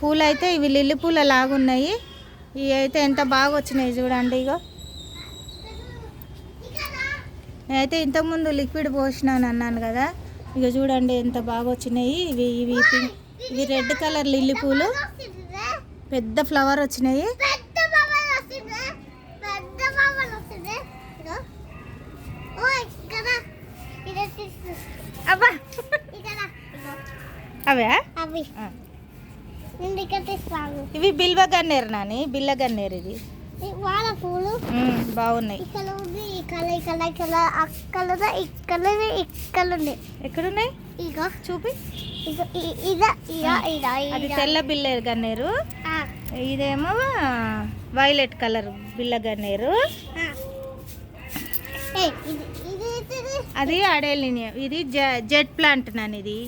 పూలు అయితే ఇవి లిల్లీ పూల లాగున్నాయి. ఇవి అయితే ఎంత బాగా వచ్చినాయి చూడండి. ఇగో నేనైతే ఇంతకుముందు లిక్విడ్ పోసినాను అన్నాను కదా, ఇక చూడండి ఎంత బాగా వచ్చినాయి. ఇవి ఇవి ఇవి రెడ్ కలర్ లిల్లీ పూలు, పెద్ద ఫ్లవర్ వచ్చినాయి. అబ్బా అవే ఇవి బిల్వ గన్నేరు నాని, బిల్ల గన్నేరు. ఇది వాళ్ళ పూలు బాగున్నాయి. ఎక్కడున్నాయి ఇగో చూపి. ఇదా అది తెల్ల బిల్ల గన్నేరు, ఇదేమో వైలెట్ కలర్ బిల్ల గన్నేరు. అది అడేలినియా. ఇది జెట్ ప్లాంట్ నాని, ఇది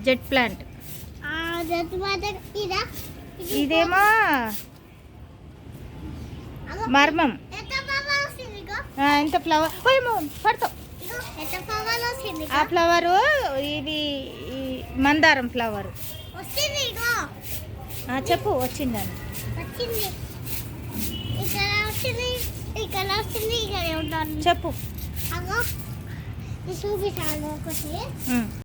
జెట్ ప్లాంట్. ఇదేమో మర్మం. ఎంత ఫ్లవర్ పడతావు. ఆ ఫ్లవరు ఇది మందారం ఫ్లవర్. చెప్పు వచ్చిందని. చెప్పు చూపిస్తాను ఒకటి.